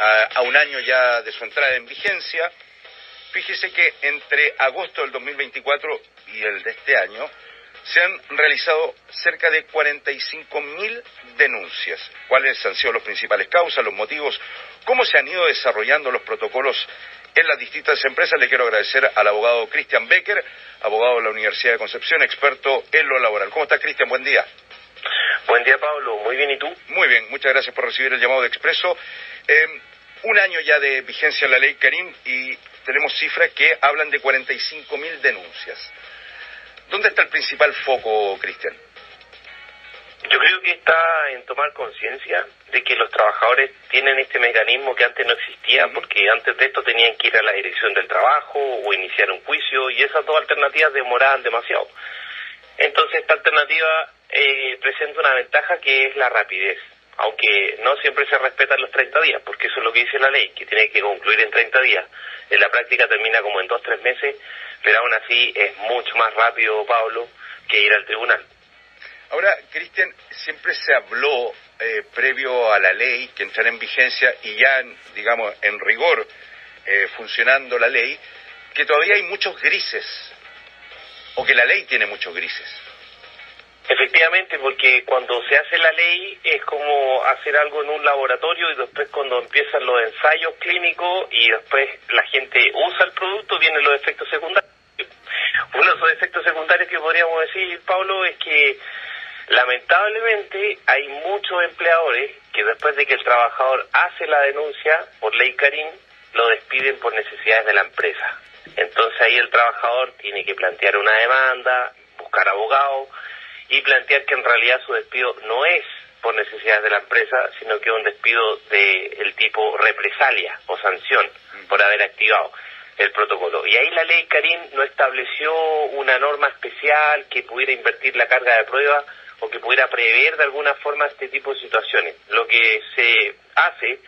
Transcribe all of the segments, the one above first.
a un año ya de su entrada en vigencia. Fíjese que entre agosto del 2024 y el de este año se han realizado cerca de 45.000 denuncias. ¿Cuáles han sido las principales causas, los motivos? ¿Cómo se han ido desarrollando los protocolos en las distintas empresas? Le quiero agradecer al abogado Cristian Becker, abogado de la Universidad de Concepción, experto en lo laboral. ¿Cómo está, Cristian? Buen día. Buen día, Pablo. Muy bien, ¿y tú? Muy bien, muchas gracias por recibir el llamado de Expreso. Un año ya de vigencia en la ley Karim y tenemos cifras que hablan de 45.000 denuncias. ¿Dónde está el principal foco, Cristian? Yo creo que está en tomar conciencia de que los trabajadores tienen este mecanismo que antes no existía, porque antes de esto tenían que ir a la dirección del trabajo o iniciar un juicio, y esas dos alternativas demoraban demasiado. Entonces esta alternativa presenta una ventaja que es la rapidez, aunque no siempre se respetan los 30 días, porque eso es lo que dice la ley, que tiene que concluir en 30 días. En la práctica termina como en 2-3 meses, pero aún así es mucho más rápido, Pablo, que ir al tribunal. Ahora, Cristian, siempre se habló, previo a la ley, que entrara en vigencia y ya, digamos, en rigor, funcionando la ley, que todavía hay muchos grises, o que la ley tiene muchos grises. Efectivamente, porque cuando se hace la ley es como hacer algo en un laboratorio y después cuando empiezan los ensayos clínicos y después la gente usa el producto, vienen los efectos secundarios. Uno de esos efectos secundarios que podríamos decir, Pablo, es que lamentablemente hay muchos empleadores que después de que el trabajador hace la denuncia por ley Karim, lo despiden por necesidades de la empresa. Entonces ahí el trabajador tiene que plantear una demanda, buscar abogados y plantear que en realidad su despido no es por necesidades de la empresa, sino que es un despido del tipo represalia o sanción por haber activado el protocolo. Y ahí la ley Karim no estableció una norma especial que pudiera invertir la carga de prueba o que pudiera prever de alguna forma este tipo de situaciones. Lo que se hace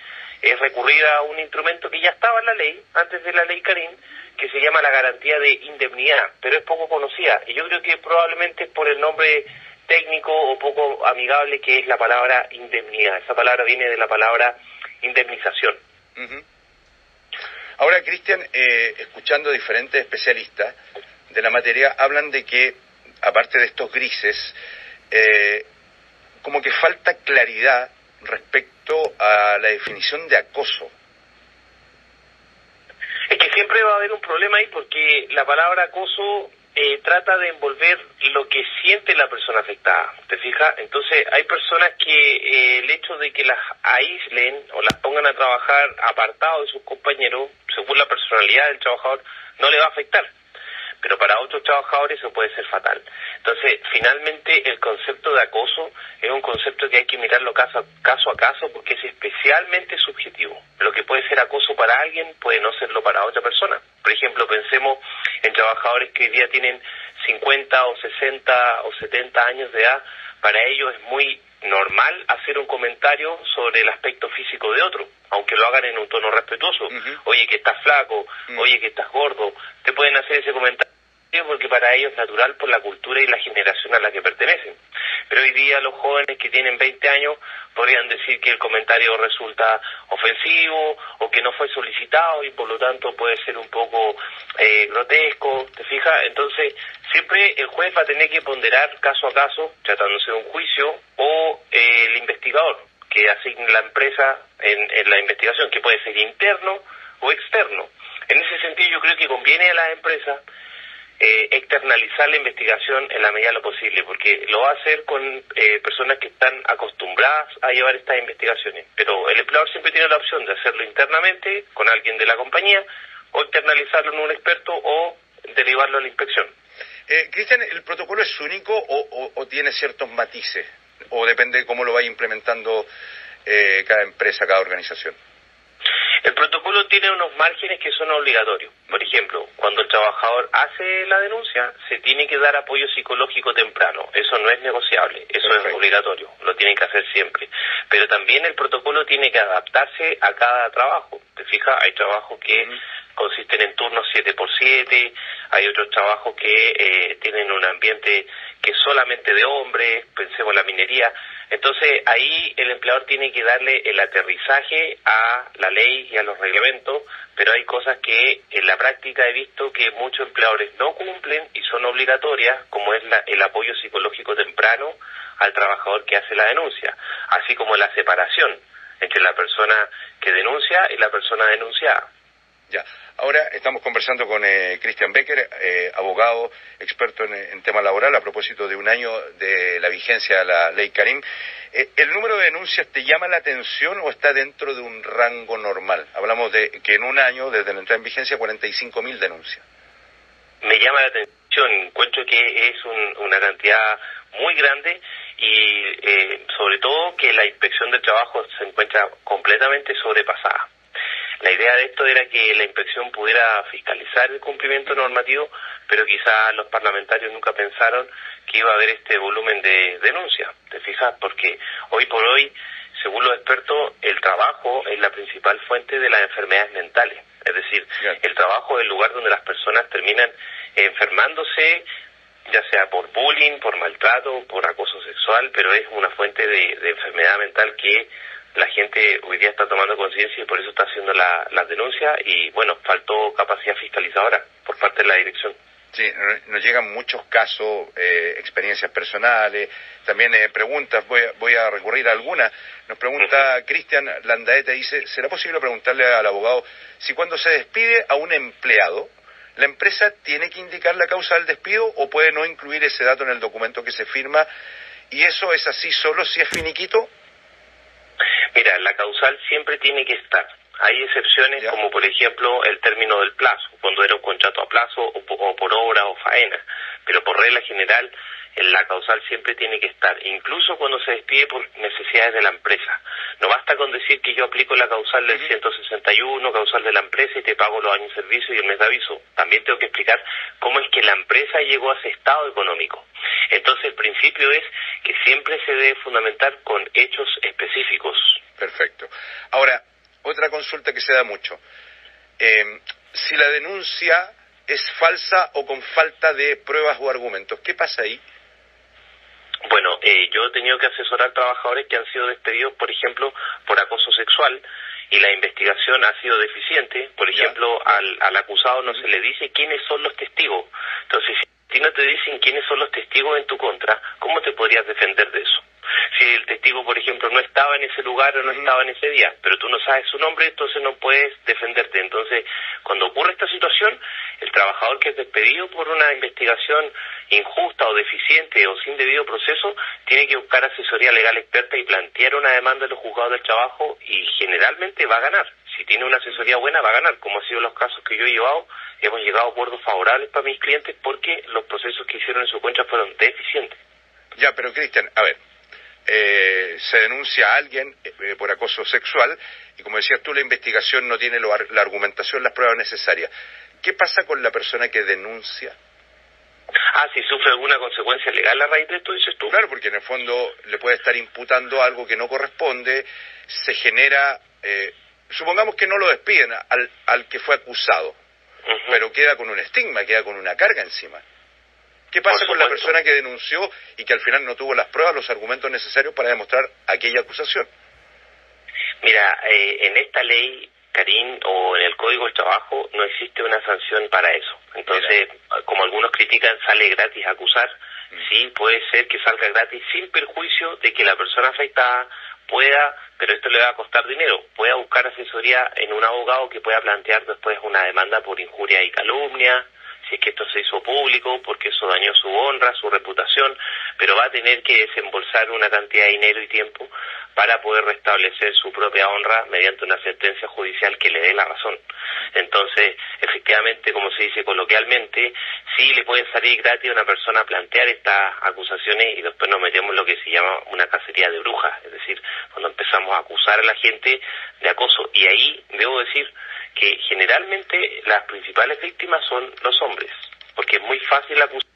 es recurrir a un instrumento que ya estaba en la ley, antes de la ley Karim, que se llama la garantía de indemnidad, pero es poco conocida. Y yo creo que probablemente por el nombre técnico o poco amigable que es la palabra indemnidad. Esa palabra viene de la palabra indemnización. Ahora, Cristian, escuchando a diferentes especialistas de la materia, hablan de que, aparte de estos grises, como que falta claridad respecto a la definición de acoso. Es que siempre va a haber un problema ahí porque la palabra acoso trata de envolver lo que siente la persona afectada, ¿te fijas? Entonces hay personas que el hecho de que las aíslen o las pongan a trabajar apartado de sus compañeros, según la personalidad del trabajador, no le va a afectar. Pero para otros trabajadores eso puede ser fatal. Entonces, finalmente, el concepto de acoso es un concepto que hay que mirarlo caso a caso porque es especialmente subjetivo. Lo que puede ser acoso para alguien puede no serlo para otra persona. Por ejemplo, pensemos en trabajadores que hoy día tienen 50 o 60 o 70 años de edad. Para ellos es muy normal hacer un comentario sobre el aspecto físico de otro, aunque lo hagan en un tono respetuoso. Oye, que estás flaco, oye, que estás gordo. Te pueden hacer ese comentario porque para ellos es natural por la cultura y la generación a la que pertenecen. Pero hoy día los jóvenes que tienen 20 años podrían decir que el comentario resulta ofensivo o que no fue solicitado y por lo tanto puede ser un poco grotesco, ¿te fijas? Entonces siempre el juez va a tener que ponderar caso a caso, tratándose de un juicio, o el investigador que asigne la empresa en la investigación, que puede ser interno o externo. En ese sentido yo creo que conviene a las empresas externalizar la investigación en la medida de lo posible, porque lo va a hacer con personas que están acostumbradas a llevar estas investigaciones, pero el empleador siempre tiene la opción de hacerlo internamente con alguien de la compañía o externalizarlo en un experto o derivarlo a la inspección. Cristian, ¿el protocolo es único o tiene ciertos matices? ¿O depende de cómo lo vaya implementando cada empresa, cada organización? El protocolo tiene unos márgenes que son obligatorios. Por ejemplo, cuando el trabajador hace la denuncia, se tiene que dar apoyo psicológico temprano. Eso no es negociable, eso es obligatorio, lo tienen que hacer siempre. Pero también el protocolo tiene que adaptarse a cada trabajo. ¿Te fijas? Hay trabajos que consisten en turnos 7x7, hay otros trabajos que tienen un ambiente que es solamente de hombres, pensemos en la minería. Entonces ahí el empleador tiene que darle el aterrizaje a la ley y a los reglamentos, pero hay cosas que en la práctica he visto que muchos empleadores no cumplen y son obligatorias, como es el apoyo psicológico temprano al trabajador que hace la denuncia, así como la separación entre la persona que denuncia y la persona denunciada. Ya. Ahora estamos conversando con Christian Becker, abogado experto en tema laboral, a propósito de un año de la vigencia de la ley Karim. ¿El número de denuncias te llama la atención o está dentro de un rango normal? Hablamos de que en un año, desde la entrada en vigencia, 45.000 denuncias. Me llama la atención, encuentro que es una cantidad muy grande y sobre todo que la inspección del trabajo se encuentra completamente sobrepasada. La idea de esto era que la inspección pudiera fiscalizar el cumplimiento normativo, pero quizás los parlamentarios nunca pensaron que iba a haber este volumen de denuncias, ¿te fijas? Porque hoy por hoy, según los expertos, el trabajo es la principal fuente de las enfermedades mentales. Es decir, el trabajo es el lugar donde las personas terminan enfermándose, ya sea por bullying, por maltrato, por acoso sexual, pero es una fuente de enfermedad mental que la gente hoy día está tomando conciencia y por eso está haciendo las denuncias y, bueno, faltó capacidad fiscalizadora por parte de la dirección. Sí, nos llegan muchos casos, experiencias personales, también preguntas, voy a recurrir a algunas. Nos pregunta Cristian Landaeta, dice, ¿será posible preguntarle al abogado si cuando se despide a un empleado, la empresa tiene que indicar la causa del despido o puede no incluir ese dato en el documento que se firma? ¿Y eso es así solo si es finiquito? Mira, la causal siempre tiene que estar. Hay excepciones como, por ejemplo, el término del plazo, cuando era un contrato a plazo o por obra o faena. Pero por regla general, la causal siempre tiene que estar, incluso cuando se despide por necesidades de la empresa. No basta con decir que yo aplico la causal del 161, causal de la empresa, y te pago los años de servicio y el mes de aviso. También tengo que explicar cómo es que la empresa llegó a ese estado económico. Entonces, el principio es que siempre se debe fundamentar con hechos específicos. Perfecto. Ahora, otra consulta que se da mucho. Si la denuncia es falsa o con falta de pruebas o argumentos, ¿qué pasa ahí? Bueno, yo he tenido que asesorar trabajadores que han sido despedidos, por ejemplo, por acoso sexual, y la investigación ha sido deficiente. Por ejemplo, al acusado no se le dice quiénes son los testigos. Entonces, si no te dicen quiénes son los testigos en tu contra, ¿cómo te podrías defender de eso? Si el testigo, por ejemplo, no estaba en ese lugar o no estaba en ese día, pero tú no sabes su nombre, entonces no puedes defenderte. Entonces, cuando ocurre esta situación, el trabajador que es despedido por una investigación injusta o deficiente o sin debido proceso, tiene que buscar asesoría legal experta y plantear una demanda en los juzgados del trabajo y generalmente va a ganar. Si tiene una asesoría buena, va a ganar, como han sido los casos que yo he llevado. Hemos llegado a acuerdos favorables para mis clientes porque los procesos que hicieron en su contra fueron deficientes. Ya, pero Cristian, a ver, se denuncia a alguien por acoso sexual y, como decías tú, la investigación no tiene la argumentación, las pruebas necesarias. ¿Qué pasa con la persona que denuncia? Si sufre alguna consecuencia legal a raíz de esto, dices tú. Claro, porque en el fondo le puede estar imputando algo que no corresponde, se genera, supongamos que no lo despiden al que fue acusado, pero queda con un estigma, queda con una carga encima. ¿Qué pasa con la persona que denunció y que al final no tuvo las pruebas, los argumentos necesarios para demostrar aquella acusación? Mira, en esta ley, Karim, o en el Código del Trabajo, no existe una sanción para eso. Entonces, como algunos critican, sale gratis acusar. Sí, puede ser que salga gratis sin perjuicio de que la persona afectada pueda, pero esto le va a costar dinero, pueda buscar asesoría en un abogado que pueda plantear después una demanda por injuria y calumnia, si es que esto se hizo público, porque eso dañó su honra, su reputación, pero va a tener que desembolsar una cantidad de dinero y tiempo para poder restablecer su propia honra mediante una sentencia judicial que le dé la razón. Entonces, efectivamente, como se dice coloquialmente, sí le puede salir gratis a una persona a plantear estas acusaciones y después nos metemos en lo que se llama una cacería de brujas, es decir, cuando empezamos a acusar a la gente de acoso. Y ahí debo decir que generalmente las principales víctimas son los hombres, porque es muy fácil acusar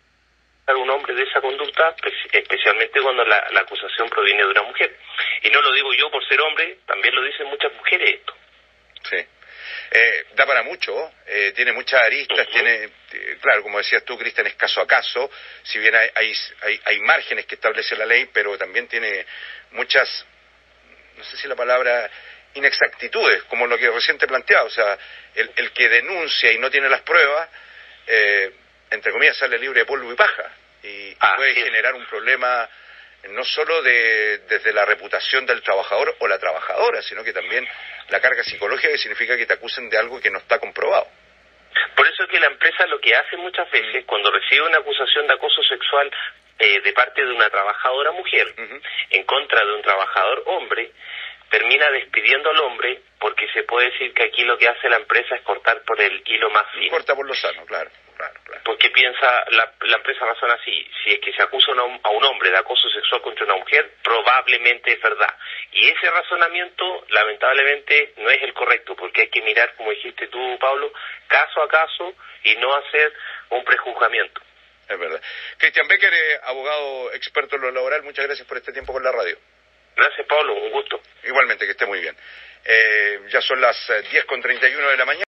a un hombre de esa conducta, especialmente cuando la acusación proviene de una mujer. Y no lo digo yo por ser hombre, también lo dicen muchas mujeres esto. Sí. Da para mucho, tiene muchas aristas, tiene, claro, como decías tú, Cristian, es caso a caso, si bien hay márgenes que establece la ley, pero también tiene muchas, no sé si la palabra, inexactitudes, como lo que recién te planteaba, o sea, el que denuncia y no tiene las pruebas, entre comillas, sale libre de polvo y paja, y puede generar un problema no solo desde la reputación del trabajador o la trabajadora, sino que también la carga psicológica, que significa que te acusen de algo que no está comprobado. Por eso es que la empresa lo que hace muchas veces, cuando recibe una acusación de acoso sexual de parte de una trabajadora mujer, en contra de un trabajador hombre, termina despidiendo al hombre, porque se puede decir que aquí lo que hace la empresa es cortar por el hilo más fino. Corta por lo sano, claro. Porque piensa, la empresa razona así, si es que se acusa a un hombre de acoso sexual contra una mujer, probablemente es verdad. Y ese razonamiento, lamentablemente, no es el correcto, porque hay que mirar, como dijiste tú, Pablo, caso a caso y no hacer un prejuzgamiento. Es verdad. Cristian Becker, abogado experto en lo laboral, muchas gracias por este tiempo con la radio. Gracias, Pablo, un gusto. Igualmente, que esté muy bien. Ya son las 10:31 de la mañana.